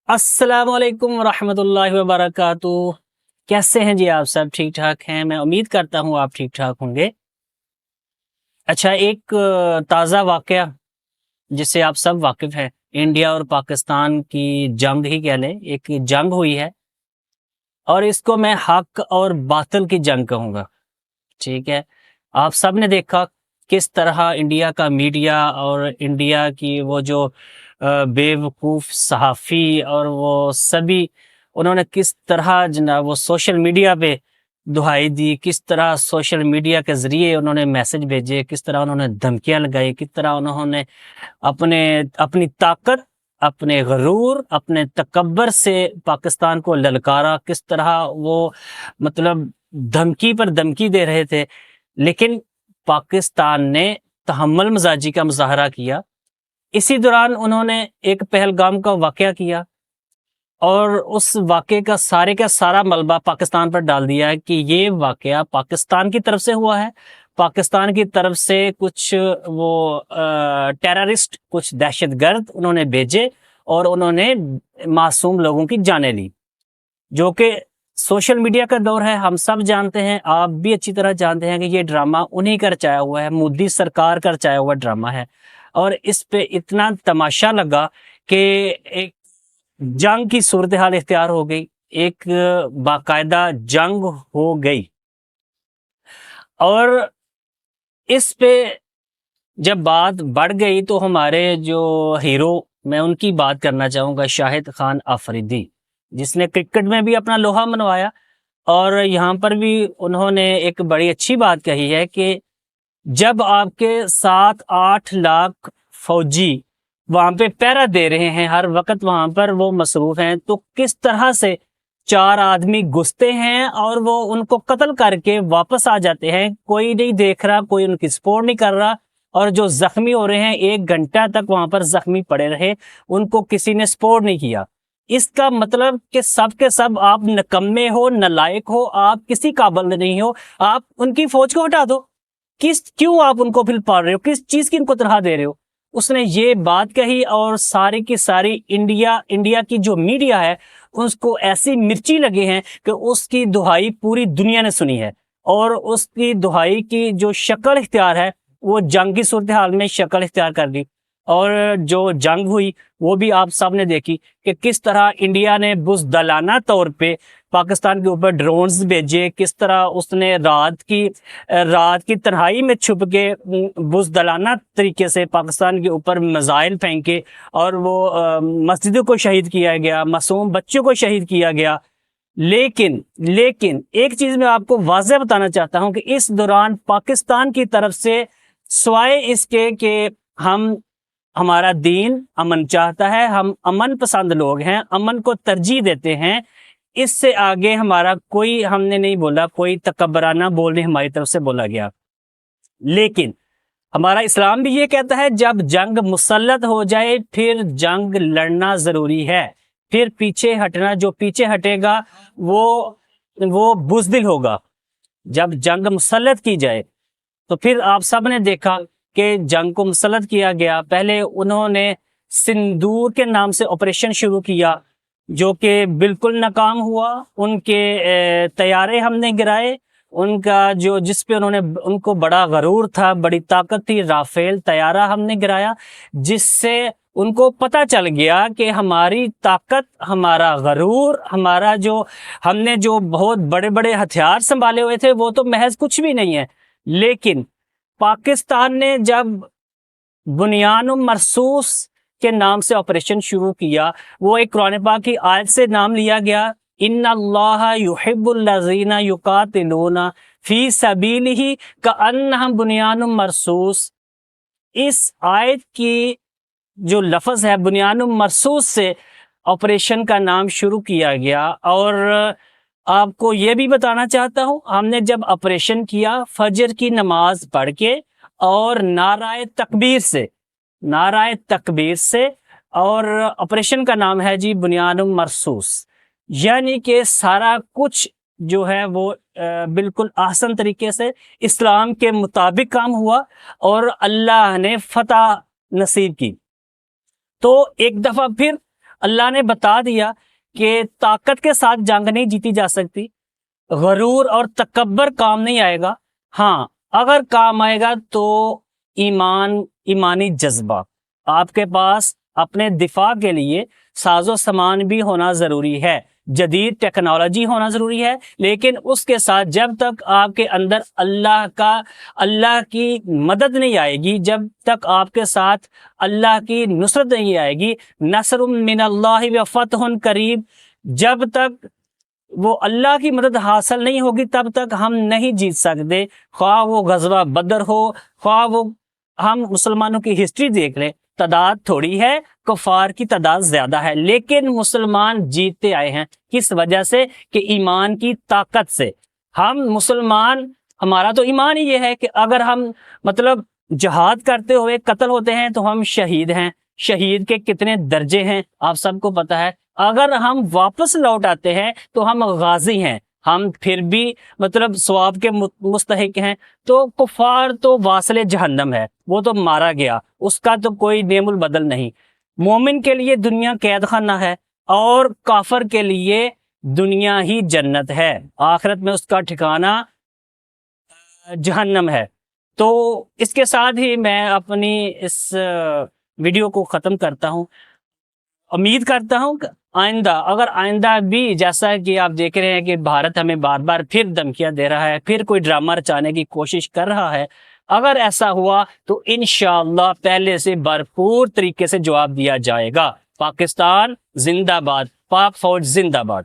السلام علیکم ورحمۃ اللہ وبرکاتہ۔ کیسے ہیں جی؟ آپ سب ٹھیک ٹھاک ہیں؟ میں امید کرتا ہوں آپ ٹھیک ٹھاک ہوں گے۔ اچھا، ایک تازہ واقعہ جس سے آپ سب واقف ہیں، انڈیا اور پاکستان کی جنگ ہی کہہ لیں، ایک جنگ ہوئی ہے اور اس کو میں حق اور باطل کی جنگ کہوں گا۔ ٹھیک ہے، آپ سب نے دیکھا کس طرح انڈیا کا میڈیا اور انڈیا کی وہ جو بے وقوف صحافی اور وہ سبھی، انہوں نے کس طرح جناب وہ سوشل میڈیا پہ دہائی دی، کس طرح سوشل میڈیا کے ذریعے انہوں نے میسج بھیجے، کس طرح انہوں نے دھمکیاں لگائی، کس طرح انہوں نے اپنی طاقت، اپنے غرور، اپنے تکبر سے پاکستان کو للکارا، کس طرح وہ مطلب دھمکی پر دھمکی دے رہے تھے، لیکن پاکستان نے تحمل مزاجی کا مظاہرہ کیا۔ اسی دوران انہوں نے ایک پہلگام کا واقعہ کیا اور اس واقعے کا سارا ملبہ پاکستان پر ڈال دیا ہے کہ یہ واقعہ پاکستان کی طرف سے ہوا ہے، پاکستان کی طرف سے کچھ وہ ٹیررسٹ، کچھ دہشت گرد انہوں نے بھیجے اور انہوں نے معصوم لوگوں کی جانیں لی، جو کہ سوشل میڈیا کا دور ہے۔ ہم سب جانتے ہیں، آپ بھی اچھی طرح جانتے ہیں کہ یہ ڈرامہ انہی کا رچایا ہوا ہے، مودی سرکار کا رچایا ہوا ڈرامہ ہے، اور اس پہ اتنا تماشا لگا کہ ایک جنگ کی صورتحال اختیار ہو گئی، ایک باقاعدہ جنگ ہو گئی۔ اور اس پہ جب بات بڑھ گئی تو ہمارے جو ہیرو، میں ان کی بات کرنا چاہوں گا، شاہد خان آفریدی، جس نے کرکٹ میں بھی اپنا لوہا منوایا، اور یہاں پر بھی انہوں نے ایک بڑی اچھی بات کہی ہے کہ جب آپ کے 7-8 لاکھ فوجی وہاں پہ پہرا دے رہے ہیں، ہر وقت وہاں پر وہ مصروف ہیں، تو کس طرح سے 4 آدمی گھستے ہیں اور وہ ان کو قتل کر کے واپس آ جاتے ہیں، کوئی نہیں دیکھ رہا، کوئی ان کی سپورٹ نہیں کر رہا، اور جو زخمی ہو رہے ہیں 1 گھنٹہ تک وہاں پر زخمی پڑے رہے، ان کو کسی نے سپورٹ نہیں کیا۔ اس کا مطلب کہ سب کے سب آپ نکمے ہو، نالائق ہو، آپ کسی قابل نہیں ہو، آپ ان کی فوج کو ہٹا دو۔ کیوں آپ ان کو پھر پال رہے ہو؟ کس چیز کی ان کو تنخواہ دے رہے ہو؟ اس نے یہ بات کہی، اور ساری کی ساری انڈیا کی جو میڈیا ہے اس کو ایسی مرچی لگے ہیں کہ اس کی دہائی پوری دنیا نے سنی ہے، اور اس کی دہائی کی جو شکل اختیار ہے وہ جنگ کی صورتحال میں شکل اختیار کر لی۔ اور جو جنگ ہوئی وہ بھی آپ سب نے دیکھی کہ کس طرح انڈیا نے بزدلانہ طور پہ پاکستان کے اوپر ڈرونز بھیجے، کس طرح اس نے رات کی تنہائی میں چھپ کے بزدلانہ طریقے سے پاکستان کے اوپر میزائل پھینکے، اور وہ مسجدوں کو شہید کیا گیا، معصوم بچوں کو شہید کیا گیا۔ لیکن ایک چیز میں آپ کو واضح بتانا چاہتا ہوں کہ اس دوران پاکستان کی طرف سے سوائے اس کے کہ ہمارا دین امن چاہتا ہے، ہم امن پسند لوگ ہیں، امن کو ترجیح دیتے ہیں، اس سے آگے ہمارا کوئی، ہم نے نہیں بولا، کوئی تکبرانہ بولنے ہماری طرف سے بولا گیا۔ لیکن ہمارا اسلام بھی یہ کہتا ہے جب جنگ مسلط ہو جائے پھر جنگ لڑنا ضروری ہے، پھر پیچھے ہٹنا، جو پیچھے ہٹے گا وہ بزدل ہوگا۔ جب جنگ مسلط کی جائے تو پھر آپ سب نے دیکھا کہ جنگ کو مسلط کیا گیا۔ پہلے انہوں نے سندور کے نام سے آپریشن شروع کیا، جو کہ بالکل ناکام ہوا۔ ان کے طیارے ہم نے گرائے، ان کا جس پہ ان کو بڑا غرور تھا، بڑی طاقت تھی، رافیل طیارہ ہم نے گرایا، جس سے ان کو پتہ چل گیا کہ ہماری طاقت، ہمارا غرور، ہم نے جو بہت بڑے بڑے ہتھیار سنبھالے ہوئے تھے وہ تو محض کچھ بھی نہیں ہے۔ لیکن پاکستان نے جب بنیان مرصوص کے نام سے آپریشن شروع کیا، وہ ایک قرآن پاک کی آیت سے نام لیا گیا، ان اللہ یحب الذین یقاتلون فی سبیلہ کأنہم بنیان مرصوص۔ اس آیت کی جو لفظ ہے بنیان مرصوص سے آپریشن کا نام شروع کیا گیا۔ اور آپ کو یہ بھی بتانا چاہتا ہوں، ہم نے جب آپریشن کیا فجر کی نماز پڑھ کے اور نعرہ تکبیر سے، اور آپریشن کا نام ہے جی بنیان مرصوص، یعنی کہ سارا کچھ جو ہے وہ بالکل آسان طریقے سے اسلام کے مطابق کام ہوا اور اللہ نے فتح نصیب کی۔ تو ایک دفعہ پھر اللہ نے بتا دیا کہ طاقت کے ساتھ جنگ نہیں جیتی جا سکتی، غرور اور تکبر کام نہیں آئے گا، ہاں اگر کام آئے گا تو ایمانی جذبہ، آپ کے پاس اپنے دفاع کے لیے ساز و سامان بھی ہونا ضروری ہے، جدید ٹیکنالوجی ہونا ضروری ہے، لیکن اس کے ساتھ جب تک آپ کے اندر اللہ کی مدد نہیں آئے گی، جب تک آپ کے ساتھ اللہ کی نصرت نہیں آئے گی، نصر من اللہ و فتح قریب، جب تک وہ اللہ کی مدد حاصل نہیں ہوگی تب تک ہم نہیں جیت سکتے، خواہ وہ غزوہ بدر ہو، خواہ وہ ہم مسلمانوں کی ہسٹری دیکھ لیں، تعداد تھوڑی ہے، کفار کی تعداد زیادہ ہے، لیکن مسلمان جیتتے آئے ہیں، کس وجہ سے؟ کہ ایمان کی طاقت سے۔ ہم مسلمان، ہمارا تو ایمان ہی یہ ہے کہ اگر ہم جہاد کرتے ہوئے قتل ہوتے ہیں تو ہم شہید ہیں، شہید کے کتنے درجے ہیں آپ سب کو پتہ ہے، اگر ہم واپس لوٹ آتے ہیں تو ہم غازی ہیں، ہم پھر بھی ثواب کے مستحق ہیں۔ تو کفار تو واصل جہنم ہے، وہ تو مارا گیا، اس کا تو کوئی نعم البدل نہیں۔ مومن کے لیے دنیا قید خانہ ہے اور کافر کے لیے دنیا ہی جنت ہے، آخرت میں اس کا ٹھکانہ جہنم ہے۔ تو اس کے ساتھ ہی میں اپنی اس ویڈیو کو ختم کرتا ہوں۔ امید کرتا ہوں کہ اگر آئندہ بھی جیسا کہ آپ دیکھ رہے ہیں کہ بھارت ہمیں بار بار پھر دھمکیاں دے رہا ہے، پھر کوئی ڈرامہ رچانے کی کوشش کر رہا ہے، اگر ایسا ہوا تو انشاءاللہ پہلے سے بھرپور طریقے سے جواب دیا جائے گا۔ پاکستان زندہ باد، پاک فوج زندہ باد۔